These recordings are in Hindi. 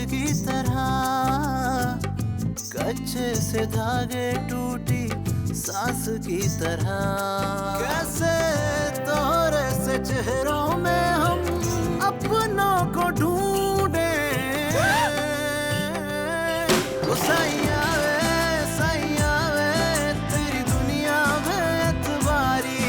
की तरह, कच्चे से धागे टूटी सांस की तरह। कैसे तोरे से चेहरों में हम अपनों को ढूंढे। सैया वे तेरी दुनिया में एतबारी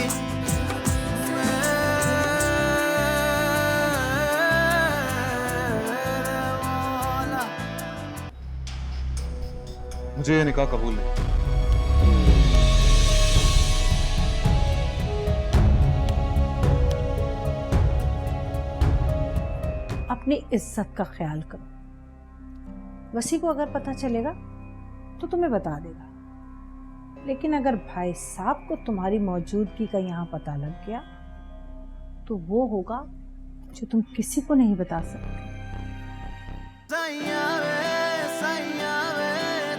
मुझे ये निकाह कबूल है। अपनी इज्जत का ख्याल करो। वसी को अगर पता चलेगा तो तुम्हें बता देगा, लेकिन अगर भाई साहब को तुम्हारी मौजूदगी का यहाँ पता लग गया तो वो होगा जो तुम किसी को नहीं बता सकते।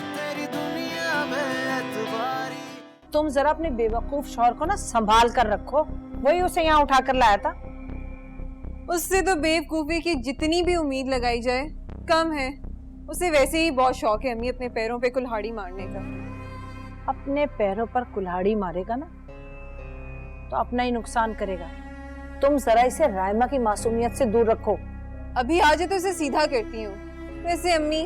तेरी दुनिया में एतबारी। तुम जरा अपने बेवकूफ शौहर को ना संभाल कर रखो, वही उसे यहाँ उठा कर लाया था। उससे तो बेवकूफी की जितनी भी उम्मीद लगाई जाए कम है। उसे वैसे ही बहुत शौक है अम्मी अपने पैरों पे कुल्हाड़ी मारने का। अपने पैरों पर कुल्हाड़ी मारेगा ना तो अपना ही नुकसान करेगा। तुम जरा इसे रायमा की मासूमियत से दूर रखो। अभी आज तो उसे सीधा करती हूँ। वैसे अम्मी,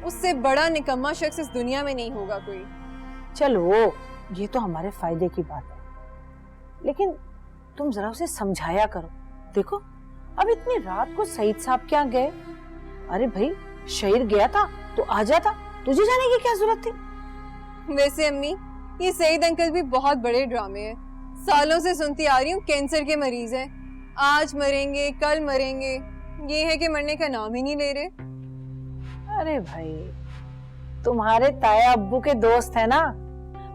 उससे बड़ा निकम्मा शख्स इस दुनिया में नहीं होगा कोई। चलो ये तो हमारे फायदे की बात है, लेकिन तुम जरा उसे समझाया करो। देखो अब इतनी रात को सईद साहब क्या गए? अरे भाई शहीर गया था तो आ जाता, तुझे जाने की क्या जरूरत थी? वैसे अम्मी, ये सईद अंकल भी बहुत बड़े ड्रामे हैं। सालों से सुनती आ रही हूँ कैंसर के मरीज हैं, आज मरेंगे कल मरेंगे, ये है कि मरने का नाम ही नहीं ले रहे। अरे भाई तुम्हारे ताया अब्बू के दोस्त है ना,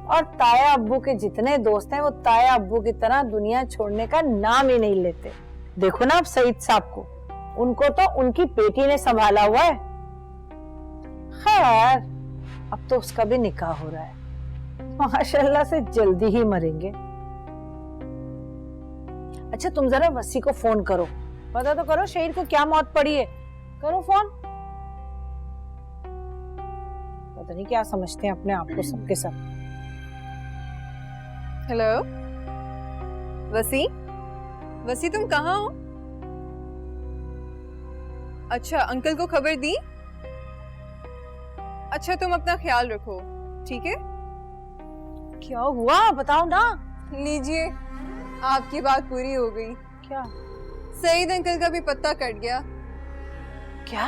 और ताया अब्बू के जितने दोस्त हैं वो ताया अब्बू की तरह दुनिया छोड़ने का नाम ही नहीं लेते। देखो ना अब सईद साहब को, उनको तो उनकी बेटी ने संभाला हुआ है। खैर अब तो उसका भी निकाह हो रहा है, माशाल्लाह से जल्दी ही मरेंगे। अच्छा तुम जरा वसी को फोन करो, पता तो करो शहीद को क्या मौत पड़ी है। करो फोन। पता नहीं क्या समझते हैं अपने आप को सबके सब। हेलो वसी, वसी तुम कहाँ हो? अच्छा अंकल को खबर दी? अच्छा तुम अपना ख्याल रखो, ठीक है? क्या हुआ बताओ ना। लीजिए आपकी बात पूरी हो गई। क्या? सईद अंकल का भी पत्ता कट गया। क्या?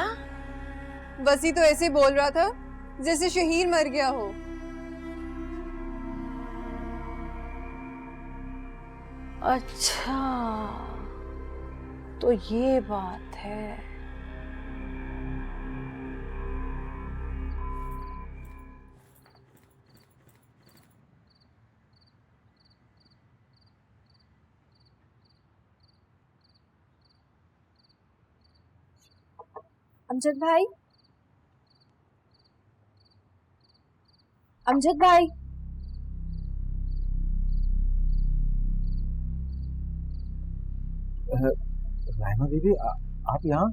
वसी तो ऐसे बोल रहा था जैसे शहीर मर गया हो। अच्छा तो ये बात है। अमजद भाई, अमजद भाई, रायमा बीबी आप यहाँ?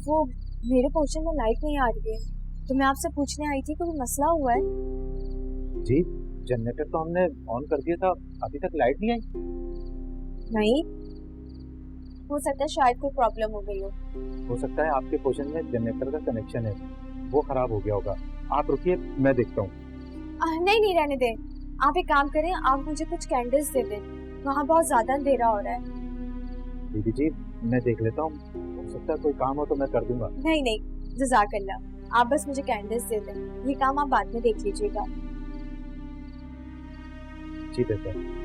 वो मेरे पोर्शन में लाइट नहीं आ रही है तो मैं आपसे पूछने आई थी कोई मसला हुआ है? जी जनरेटर तो हमने ऑन कर दिया था, अभी तक लाइट नहीं आई। नहीं, हो सकता है शायद कोई प्रॉब्लम हो गई हो सकता है आपके पोर्शन में जनरेटर का कनेक्शन है, वो खराब हो गया होगा। आप रुकिए मैं देखता हूँ। नहीं नहीं रहने दें, आप एक काम करें, आप मुझे कुछ कैंडल्स दे दें, वहाँ बहुत ज्यादा अंधेरा हो रहा है। दीदी जी मैं देख लेता हूँ, हो सकता है कोई काम हो तो मैं कर दूंगा। नहीं नहीं जज़ाकल्लाह, आप बस मुझे कैंडल्स दे दें, ये काम आप बाद में देख लीजिएगा। जी बेहतर।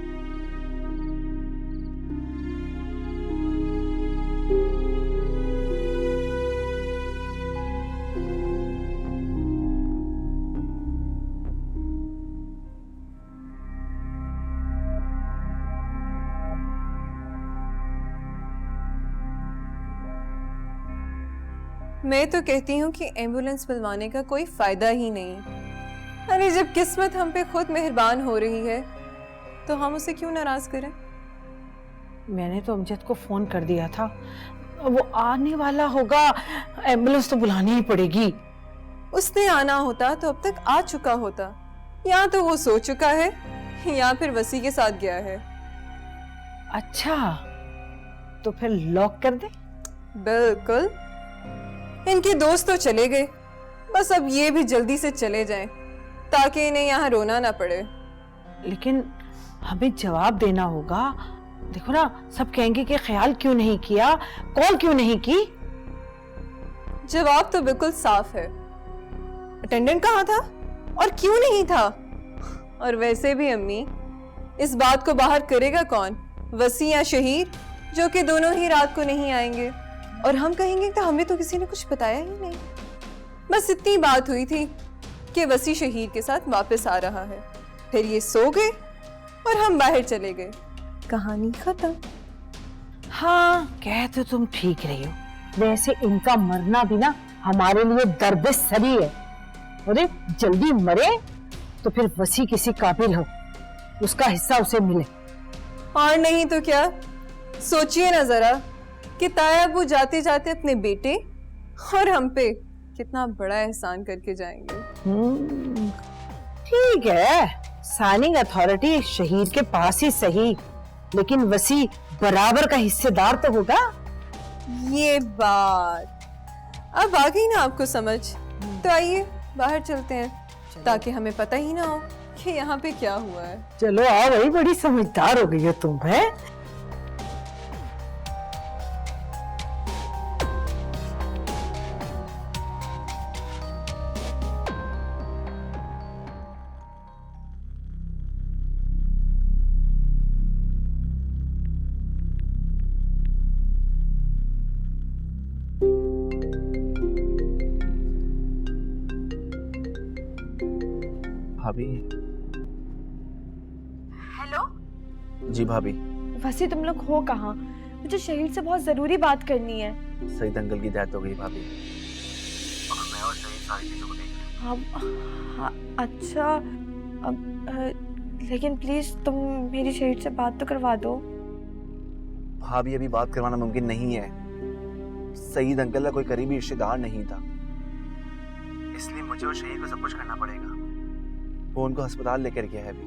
मैं तो कहती हूँ कि एम्बुलेंस बुलवाने का कोई फायदा ही नहीं। अरे जब किस्मत हम पे खुद मेहरबान हो रही है तो हम उसे क्यों नाराज करें? मैंने तो अमजद को फोन कर दिया था, वो आने वाला होगा, एम्बुलेंस तो बुलानी ही पड़ेगी। उसने आना होता तो अब तक आ चुका होता, या तो वो सो चुका है या फिर वसी के साथ गया है। अच्छा, तो फिर लॉक कर दे। बिल्कुल। इनके दोस्त तो चले गए, बस अब ये भी जल्दी से चले जाएं ताकि इन्हें यहाँ रोना ना पड़े। लेकिन हमें जवाब देना होगा। देखो ना, सब कहेंगे कि ख्याल क्यों नहीं किया, कॉल क्यों नहीं की। जवाब तो बिल्कुल साफ है। अटेंडेंट कहाँ था और क्यों नहीं था? और वैसे भी अम्मी, इस बात को बाहर करेगा कौन? वसी या शहीर, जो कि दोनों ही रात को नहीं आएंगे। और हम कहेंगे कि हमें तो किसी ने कुछ बताया ही नहीं। बस इतनी बात हुई थी कि वसी शहीर के साथ वापस आ रहा है, फिर ये सो गए और हम बाहर चले गए। कहानी खत्म। हाँ, कह तो तुम ठीक रही हो। वैसे इनका मरना भी ना हमारे लिए दर्द सरी है। अरे जल्दी मरे तो फिर वसी किसी काबिल हो, उसका हिस्सा उसे मिले। और नहीं तो क्या। सोचिए ना जरा कि ताया अब्बू जाते जाते अपने बेटे और हम पे कितना बड़ा एहसान करके जाएंगे। ठीक है, साइनिंग अथॉरिटी शहीद के पास ही सही, लेकिन वसी बराबर का हिस्सेदार तो होगा। ये बात अब आ गई ना आपको समझ। तो आइए बाहर चलते हैं ताकि हमें पता ही ना हो कि यहाँ पे क्या हुआ है। चलो आओ भाई, बड़ी समझदार हो गई हो तुम। है भाभी। हेलो जी भाभी। वसी, तुम लोग हो कहाँ? मुझे शहीद से बहुत जरूरी बात करनी है। सईद अंकल की डेथ हो गई भाभी, और मैं और शहीद सारी चीजों को देख रहे हाँ, अच्छा। लेकिन प्लीज तुम मेरी शहीद से बात तो करवा दो। भाभी अभी बात करवाना मुमकिन नहीं है। सईद अंकल का कोई करीबी रिश्तेदार नहीं था, इसलिए मुझे और शहीद को सब कुछ करना पड़ेगा। वो उनको अस्पताल लेकर गया है अभी।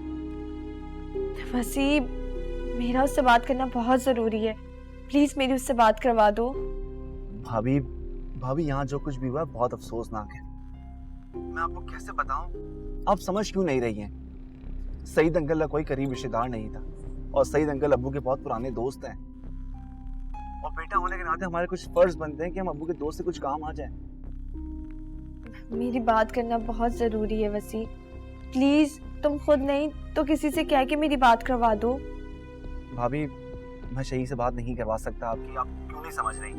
वसी, मेरा उससे बात करना बहुत जरूरी है। प्लीज मेरी उससे बात करवा दो। भाभी यहाँ जो कुछ भी हुआ बहुत अफसोसनाक है। मैं आपको कैसे बताऊं, आप समझ क्यों नहीं रही हैं? सईद अंकल का कोई करीब रिश्तेदार नहीं था, और सईद अंकल अब्बू के बहुत पुराने दोस्त हैं, और बेटा होने के नाते हमारे कुछ फर्ज बनते हैं कि हम अब्बू के दोस्त से कुछ काम आ जाए। मेरी बात करना बहुत जरूरी है वसी। प्लीज तुम खुद नहीं तो किसी से कह के मेरी बात करवा दो। भाभी मैं शहीद से बात नहीं करवा सकता आपकी, आप क्यों नहीं समझ रही?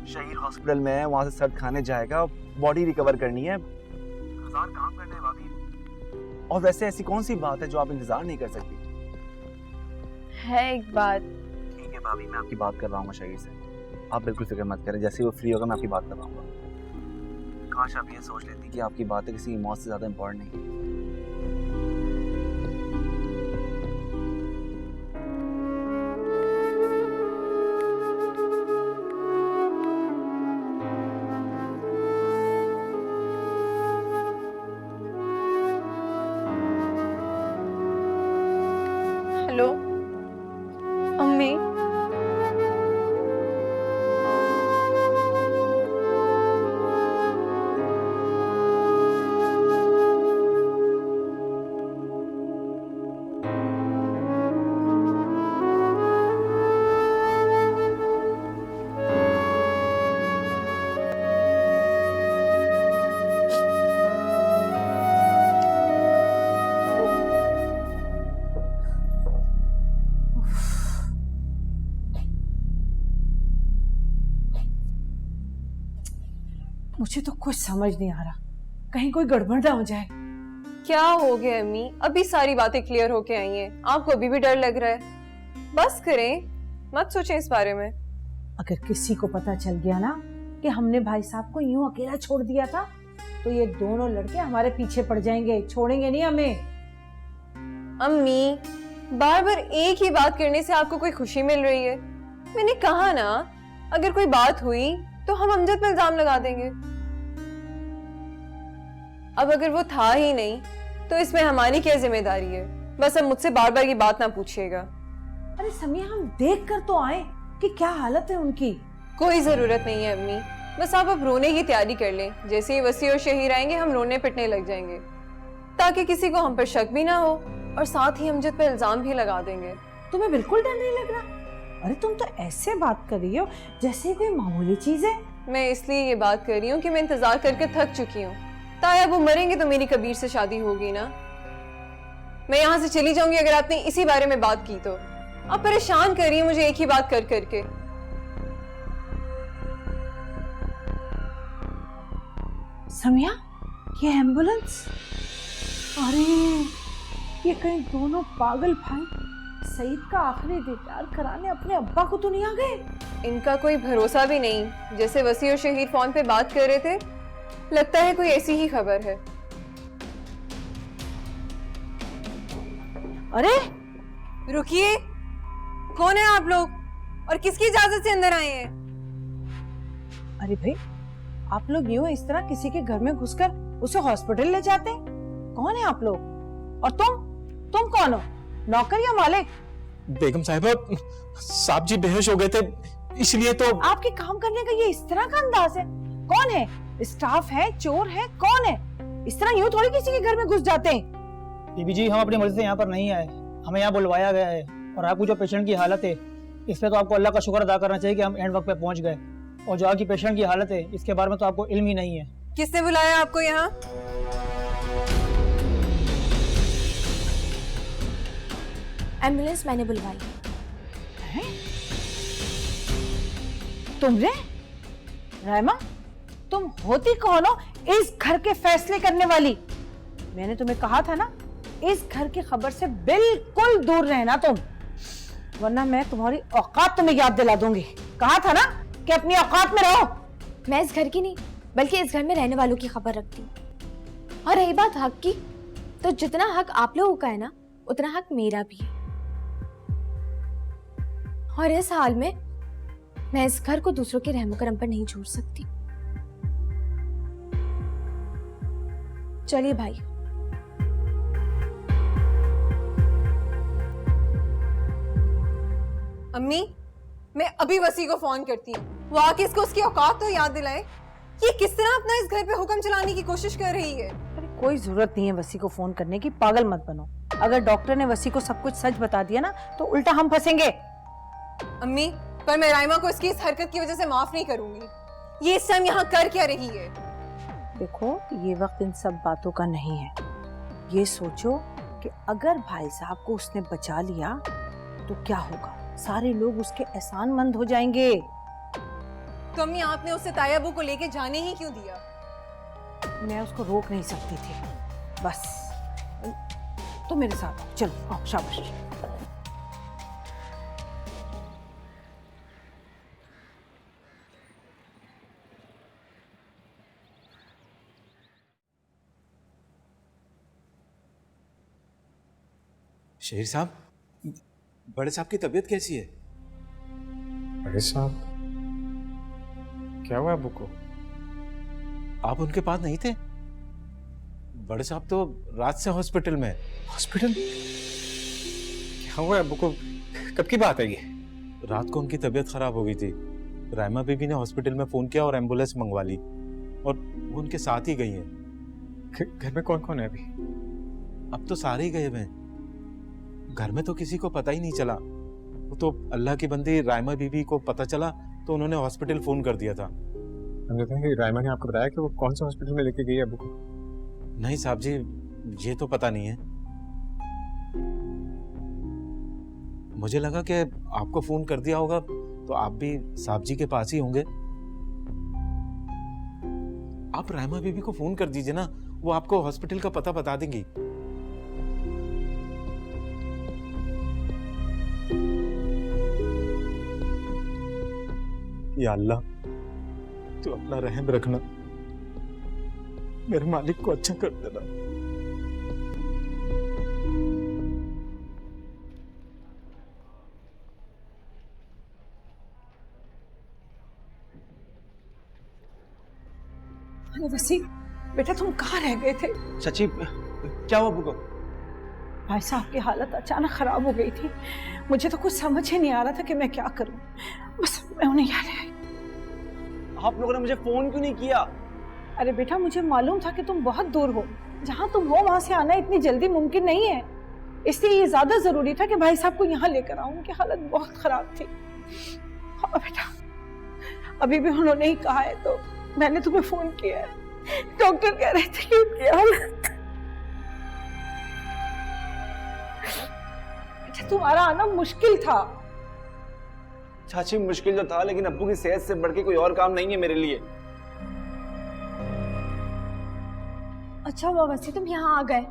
शहीद हॉस्पिटल में है, वहां से सर्द खाने जाएगा, बॉडी रिकवर करनी है, 1000 काम करने हैं भाभी। और वैसे ऐसी कौन सी बात है जो आप इंतजार नहीं कर सकती? है एक बात। ठीक है भाभी, मैं आपकी बात करवाऊंगा शहीद से, आप बिल्कुल फिक्र मत करें। जैसे वो फ्री होगा मैं आपकी बात करवाऊंगा। काश आप ये सोच लेती कि आपकी बातें किसी मौत से ज्यादा इंपॉर्टेंट नहीं। हेलो अम्मी। मुझे तो कुछ समझ नहीं आ रहा, कहीं कोई गड़बड़ ना हो जाए। क्या हो गया अम्मी? अभी सारी बातें क्लियर होके आई हैं, आपको अभी भी डर लग रहा है? बस करें, मत सोचें इस बारे में। अगर किसी को पता चल गया ना कि हमने भाई साहब को यूं अकेला छोड़ दिया था, तो ये दोनों लड़के हमारे पीछे पड़ जाएंगे, छोड़ेंगे नहीं हमें। अम्मी बार बार एक ही बात करने से आपको कोई खुशी मिल रही है? मैंने कहा ना अगर कोई बात हुई तो हम अमजद पे इल्जाम लगा देंगे। अब अगर वो था ही नहीं तो इसमें हमारी क्या जिम्मेदारी है? बस अब मुझसे बार बार ये बात ना पूछिएगा। अरे समिया, हम देख कर तो आए कि क्या हालत है उनकी। कोई जरूरत नहीं है अम्मी, बस आप अब रोने की तैयारी कर लें। जैसे ही वसी और शहीर आएंगे हम रोने पिटने लग जाएंगे, ताकि किसी को हम पर शक भी ना हो और साथ ही अमजद पर इल्जाम भी लगा देंगे। तुम्हें बिल्कुल डर नहीं लग रहा? अरे तुम तो ऐसे बात कर रही हो जैसे कोई मामूली चीज है। मैं इसलिए ये बात कर रही हूँ कि मैं इंतजार करके थक चुकी हूँ। ताया वो मरेंगे तो मेरी कबीर से शादी होगी ना। मैं यहाँ से चली जाऊंगी अगर आपने इसी बारे में बात की तो। आप परेशान कर रही हैं मुझे एक ही बात कर करके। समिया, ये एम्बुलेंस, अरे ये कहीं दोनों पागल भाई सईद का आखिरी दीदार कराने अपने अब्बा को तो नहीं आ गए? इनका कोई भरोसा भी नहीं। जैसे वसी और शहीद फोन पे बात कर रहे थे, लगता है कोई ऐसी ही खबर है। अरे रुकिए, कौन है आप लोग और किसकी इजाजत से अंदर आए हैं? अरे भाई, आप लोग यूं इस तरह किसी के घर में घुसकर उसे हॉस्पिटल ले जाते हैं? कौन है आप लोग? और तुम कौन हो, नौकर या मालिक? बेगम साहिबा, साहब जी बेहोश हो गए थे, इसलिए तो। आपके काम करने का ये इस तरह का अंदाज है? कौन है? स्टाफ है, चोर है, कौन है? इस तरह यूं थोड़ी किसी के घर में घुस जाते हैं। बीबी जी, हम अपनी मर्जी से यहाँ पर नहीं आए, हमें यहाँ बुलवाया गया है। और आपको जो पेशेंट की हालत है, इस पे तो आपको अल्लाह का शुक्र अदा करना चाहिए कि हम एंड वक्त पे पहुंच गए। और जो आपकी पेशेंट की हालत है, इसके बारे में तो आपको इल्म ही नहीं है। किसने बुलाया आपको यहाँ? एम्बुलेंस मैंने बुलवाई। तुमने? रायमा, तुम होती कौन हो इस घर के फैसले करने वाली? मैंने तुम्हें कहा था ना, इस घर की खबर से बिल्कुल दूर रहना तुम, वरना मैं तुम्हारी औकात तुम्हें याद दिला दूंगी। कहा था ना कि अपनी औकात में रहो। मैं इस घर की नहीं, बल्कि इस घर में रहने वालों की खबर रखती हूँ। और रही बात हक की, तो जितना हक आप लोगों का है ना, उतना हक मेरा भी है। और इस हाल में मैं इस घर को दूसरों के रहमो करम पर नहीं छोड़ सकती। चलिए भाई। अम्मी, मैं अभी वसी को फोन करती हूँ, वो आके इसको उसकी औकात तो याद दिलाए। ये किस तरह अपना इस घर पे हुक्म चलाने की कोशिश कर रही है। अरे कोई जरूरत नहीं है वसी को फोन करने की, पागल मत बनो। अगर डॉक्टर ने वसी को सब कुछ सच बता दिया ना, तो उल्टा हम फंसेंगे। अम्मी, पर मैं राइमा को इसकी इस हरकत की वजह से माफ नहीं करूंगी। ये इस टाइम यहाँ कर क्या रही है? देखो, ये वक्त इन सब बातों का नहीं है। ये सोचो कि अगर भाई साहब को उसने बचा लिया तो क्या होगा? सारे लोग उसके एहसानमंद हो जाएंगे। तो अम्मी, आपने उससे तायाबू को लेके जाने ही क्यों दिया? मैं उसको रोक नहीं सकती थी, बस। तो मेरे साथ आओ, चलो आओ, शाबाश। शहीर साहब, बड़े साहब की तबीयत कैसी है? बड़े साहब, क्या हुआ अबू को? आप उनके पास नहीं थे? बड़े साहब तो रात से हॉस्पिटल में। हॉस्पिटल? क्या हुआ अबू को? कब की बात है ये? रात को उनकी तबीयत खराब हो गई थी। रायमा बीबी ने हॉस्पिटल में फोन किया और एम्बुलेंस मंगवा ली, और वो उनके साथ ही गई हैं। घर में कौन कौन है अभी? अब तो सारे ही गए हुए हैं। घर में तो किसी को पता ही नहीं चला। वो तो अल्लाह की बंदी रायमा बीबी को पता चला तो उन्होंने हॉस्पिटल फोन कर दिया था। हम कहते हैं कि रायमा ने आपको बताया कि वो कौन से हॉस्पिटल में लेके गई है अबू को? नहीं साहब जी, ये तो पता नहीं है। मुझे लगा कि आपको फोन कर दिया होगा तो आप भी साहब जी के पास ही होंगे। आप रायमा बीबी को फोन कर दीजिए ना, वो आपको हॉस्पिटल का पता बता देंगी। या अल्लाह, तू अपना रहम रखना, मेरे मालिक को अच्छा कर देना। अरे वसी, बेटा तुम कहाँ रह गए थे? चाची क्या हुआ अब्बू को? भाई साहब की हालत अचानक खराब हो गई थी। मुझे तो कुछ समझ ही नहीं आ रहा था कि मैं क्या करूं। बस मैं उन्हें याद आई। आप लोगों ने मुझे फोन क्यों नहीं किया? अरे बेटा मुझे मालूम था कि तुम बहुत दूर हो, जहाँ तुम हो वहां से आना इतनी जल्दी मुमकिन नहीं है, इसलिए ये ज्यादा जरूरी था कि भाई साहब को यहाँ लेकर आऊं। उनकी हालत बहुत खराब थी। हाँ बेटा, अभी भी उन्होंने ही कहा है तो मैंने तुम्हें फोन किया है। डॉक्टर कह रहे थे कि उनकी हालत, तुम्हारा आना मुश्किल था। चाची मुश्किल तो था, लेकिन अब्बू की सेहत से बढ़ के कोई और काम नहीं है मेरे लिए। अच्छा हुआ वसी तुम यहाँ आ गए।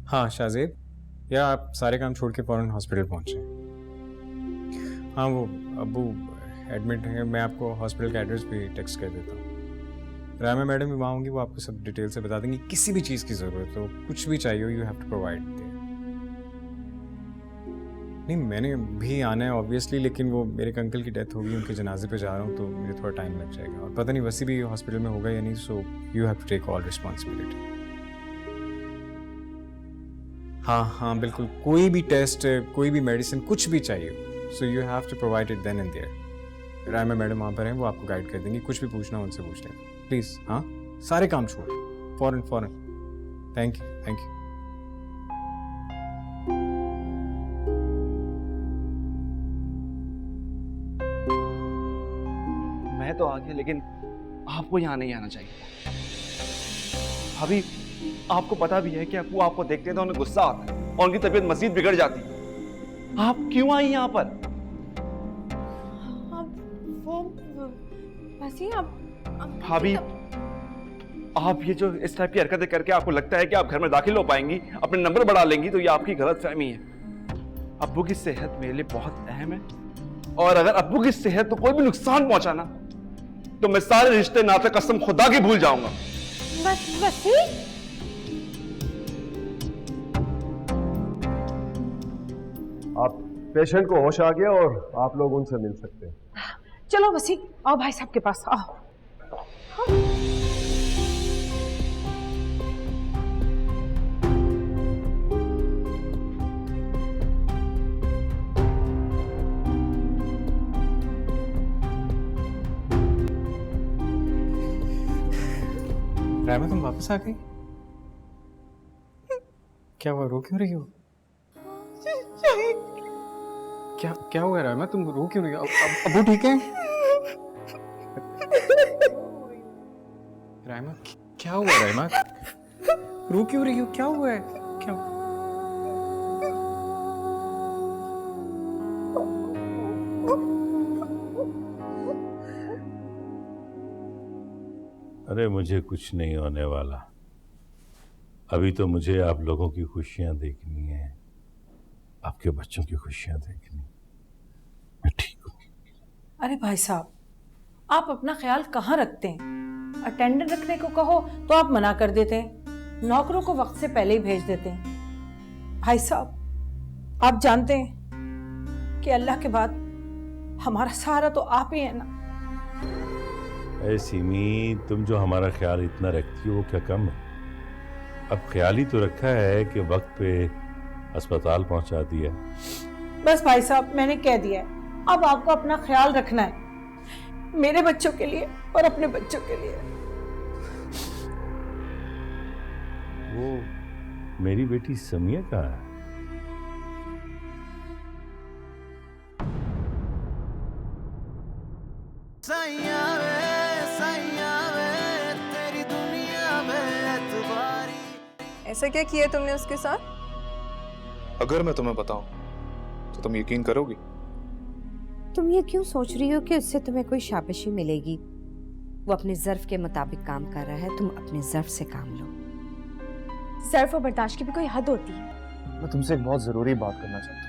हाँ शाहजेब, या आप सारे काम छोड़ के फौरन हॉस्पिटल पहुँचे। हाँ वो अब्बू एडमिट है, मैं आपको हॉस्पिटल का एड्रेस भी टेक्स्ट कर देता हूँ। रामा मैडम भी वहाँ होंगी, वो आपको सब डिटेल से बता देंगी। किसी भी चीज़ की ज़रूरत हो, कुछ भी चाहिए हो, you have to provide there. नहीं मैंने भी आना है ऑब्वियसली, लेकिन वो मेरे अंकल की डेथ होगी, उनके जनाजे पे जा रहा हूँ तो मुझे थोड़ा टाइम लग जाएगा, और पता नहीं वैसे भी हॉस्पिटल में होगा या नहीं, so you have to take all responsibility. हाँ बिल्कुल, कोई भी टेस्ट, कोई भी मेडिसिन, कुछ भी चाहिए, so you have to provide it then and there. Raima madam वहाँ पर हैं, वो आपको गाइड कर देंगी। कुछ भी पूछना हो उनसे पूछ लें प्लीज़। हाँ सारे काम छोड़ फौरन। Thank you. मैं तो आ गया, लेकिन आपको यहाँ नहीं आना चाहिए। भाभी आपको पता भी है कि वो आपको देखते हैं तो उन्हें गुस्सा आता है और उनकी तबीयत मजीद बिगड़ जाती है। आप क्यों आई यहाँ पर? भाभी आप ये जो इस टाइप की हरकतें करके आपको लगता है कि आप घर में दाखिल हो पाएंगी, अपने नंबर बढ़ा लेंगी, तो ये आपकी गलतफहमी है। अब्बू की सेहत मेरे लिए बहुत अहम है, और अगर अब्बू की सेहत को कोई भी नुकसान पहुंचाना तो मैं सारे रिश्ते नाते कसम खुदा की भूल जाऊंगा। आप पेशेंट को होश आ गया और आप लोग उनसे मिल सकते हैं। चलो वसी, आओ भाई साहब के पास आओ। रायमा तुम वापस आ गई? क्या हुआ, रो क्यों रही हो? क्या हुआ रायमा, तुम रो क्यों रही हो? अब्बू ठीक है? रायमा क्या हुआ? रायमा रो क्यों रही हो? क्या हुआ है? क्या? अरे मुझे कुछ नहीं होने वाला, अभी तो मुझे आप लोगों की खुशियां देखनी है, आपके बच्चों की खुशियां देखनी। मैं ठीक हूँ। अरे भाई साहब, आप अपना ख्याल कहाँ रखते हैं? अटेंडेंट रखने को कहो तो आप मना कर देते हैं, नौकरों को वक्त से पहले ही भेज देते हैं। भाई साहब आप जानते हैं कि अल्लाह के बाद हमारा सहारा तो आप ही है ना। ऐ सिमी, तुम जो हमारा ख्याल इतना रखती हो वो क्या कम है? अब ख्याल ही तो रखा है कि वक्त पे अस्पताल पहुंचा दिया। बस भाई साहब मैंने कह दिया है, अब आपको अपना ख्याल रखना है, मेरे बच्चों के लिए और अपने बच्चों के लिए। वो मेरी बेटी समिया कहाँ है? तेरी दुनिया में एतबारी। ऐसा क्या किया तुमने उसके साथ? अगर मैं तुम्हें बताऊं तो तुम यकीन करोगी? तुम ये क्यों सोच रही हो कि उससे तुम्हें कोई शाबाशी मिलेगी? वो अपने ज़र्फ के मुताबिक काम कर रहा है, तुम अपने ज़र्फ से काम लो। ज़र्फ और बर्दाश्त की भी कोई हद होती है। मैं तुमसे एक बहुत जरूरी बात करना चाहता हूँ।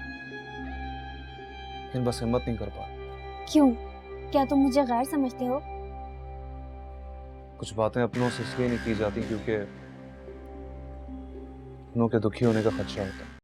लेकिन बस हिम्मत नहीं कर पा रहा। क्यों? क्या तुम मुझे गैर समझते हो? कुछ बातें अपनों से इसलिए नहीं की जाती क्योंकि अपनों के दुखी होने का खदशा होता है।